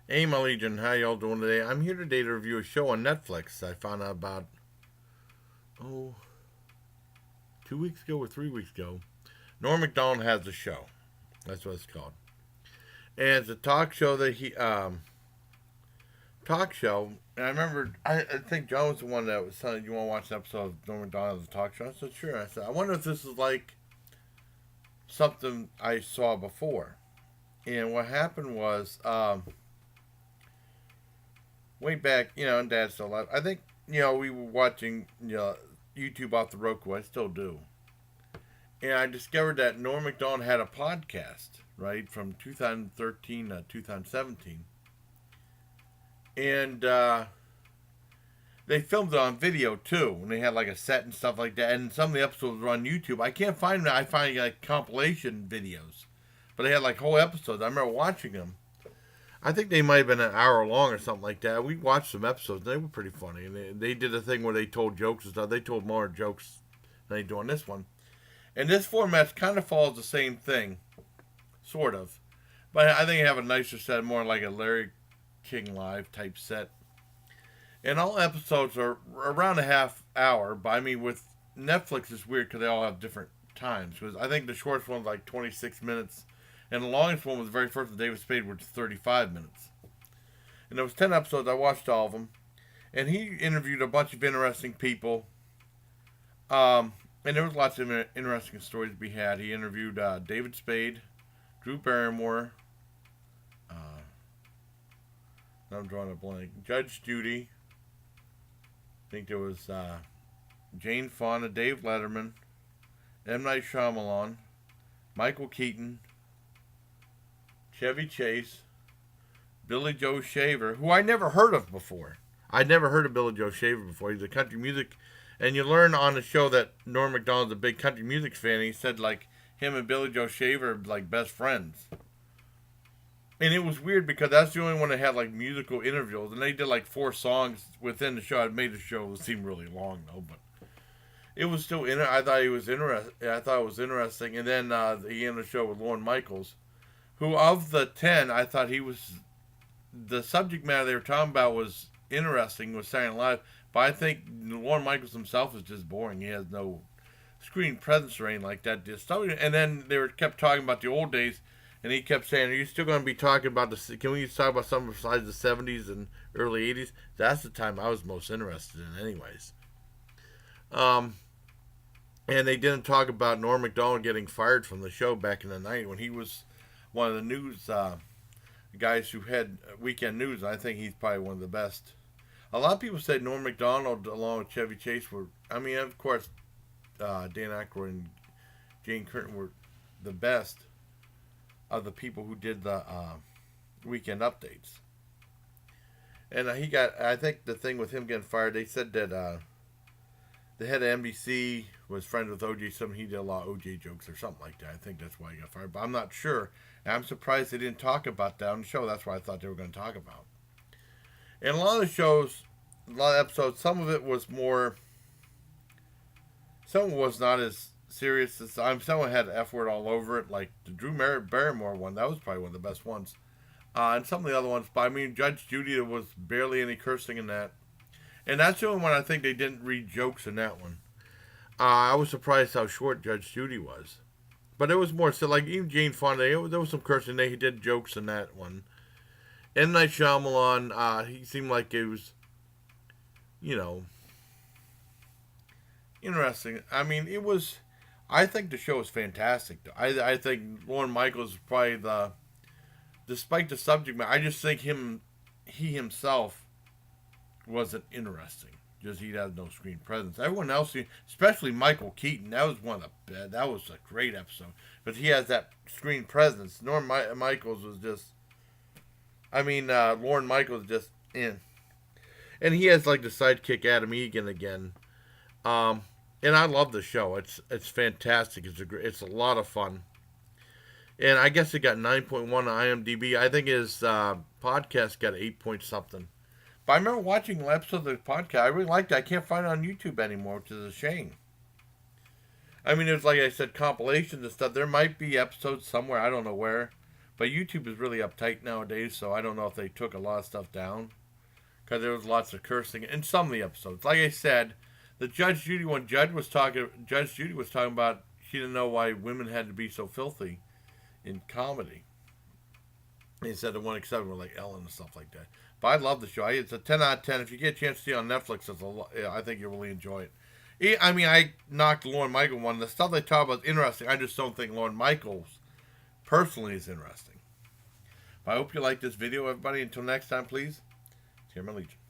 Hey, my Legion, how y'all doing today? I'm here today to review a show on Netflix I found out about, oh, 2 weeks ago or 3 weeks ago. Norm Macdonald has a show. That's what it's called. And it's a talk show that talk show. And I remember, I think John was the one that was saying, you want to watch an episode of Norm Macdonald's talk show? I said, sure. I said, I wonder if this is like something I saw before. And what happened was, way back, and Dad's still alive. I think, we were watching, YouTube off the Roku. I still do. And I discovered that Norm Macdonald had a podcast, right, from 2013 to 2017. And they filmed it on video, too. And they had, like, a set and stuff like that. And some of the episodes were on YouTube. I can't find them. I find, like, compilation videos. But they had, like, whole episodes. I remember watching them. I think they might have been an hour long or something like that. We watched some episodes. And they were pretty funny. And they did a thing where they told jokes and stuff. They told more jokes than they do on this one. And this format kind of follows the same thing, sort of. But I think I have a nicer set, more like a Larry King Live type set. And all episodes are around a half hour. But I mean, with Netflix, it's weird because they all have different times. Because I think the shortest one's like 26 minutes. And the longest one was the very first one, David Spade, which was 35 minutes. And there was 10 episodes. I watched all of them. And he interviewed a bunch of interesting people. And there was lots of interesting stories to be had. He interviewed David Spade, Drew Barrymore. I'm drawing a blank. Judge Judy. I think there was Jane Fonda, Dave Letterman, M. Night Shyamalan, Michael Keaton, Chevy Chase, Billy Joe Shaver, who I never heard of before. I'd never heard of Billy Joe Shaver before. He's a country music, and you learn on the show that Norm Macdonald's a big country music fan. He said like him and Billy Joe Shaver are like best friends. And it was weird because that's the only one that had like musical interviews, and they did like 4 songs within the show. It made the show seem really long though, but it was still. I thought he was interesting. I thought it was interesting, and then he ended the show with Lorne Michaels, who of the 10, I thought he was the subject matter they were talking about was interesting, was Saturday Night Live, but I think Lorne Michaels himself is just boring. He has no screen presence or anything like that. And then kept talking about the old days. And he kept saying, "Are you still going to be talking about the? Can we talk about something besides the '70s and early '80s?" That's the time I was most interested in, anyways. And they didn't talk about Norm Macdonald getting fired from the show back in the '90s when he was one of the news guys who had weekend news. I think he's probably one of the best. A lot of people said Norm Macdonald, along with Chevy Chase, were. I mean, of course, Dan Aykroyd and Jane Curtin were the best of the people who did the weekend updates. And he got, I think the thing with him getting fired, they said that the head of NBC was friends with OJ Simpson. He did a lot of OJ jokes or something like that. I think that's why he got fired, but I'm not sure. And I'm surprised they didn't talk about that on the show. That's what I thought they were going to talk about. And a lot of the shows, a lot of episodes, some of it was more, some of it was not as serious. Someone had F word all over it, like the Drew Barrymore one. That was probably one of the best ones. And some of the other ones, but I mean, Judge Judy, there was barely any cursing in that. And that's the only one I think they didn't read jokes in that one. I was surprised how short Judge Judy was. But it was more, so like even Jane Fonda, there was some cursing. He did jokes in that one. M. Night Shyamalan, he seemed like it was, interesting. I mean, it was. I think the show is fantastic. I think Lorne Michaels is probably despite the subject matter, I just think he himself wasn't interesting. Just he has no screen presence. Everyone else, especially Michael Keaton, that was that was a great episode. But he has that screen presence. Michaels was just, Lorne Michaels just in. And he has like the sidekick Adam Egan again. And I love the show. It's fantastic. It's a lot of fun. And I guess it got 9.1 on IMDb. I think his podcast got 8 point something. But I remember watching an episode of the podcast. I really liked it. I can't find it on YouTube anymore, which is a shame. I mean, there's, like I said, compilations and stuff. There might be episodes somewhere. I don't know where. But YouTube is really uptight nowadays, so I don't know if they took a lot of stuff down. Because there was lots of cursing in some of the episodes. Like I said, the Judge Judy one, Judge Judy was talking about she didn't know why women had to be so filthy in comedy. He said the one exception were like Ellen and stuff like that. But I love the show. It's a 10 out of 10. If you get a chance to see it on Netflix, I think you'll really enjoy it. I mean, I knocked the Lorne Michaels one. The stuff they talk about is interesting. I just don't think Lorne Michaels personally is interesting. But I hope you like this video, everybody. Until next time, please, hear my Legion.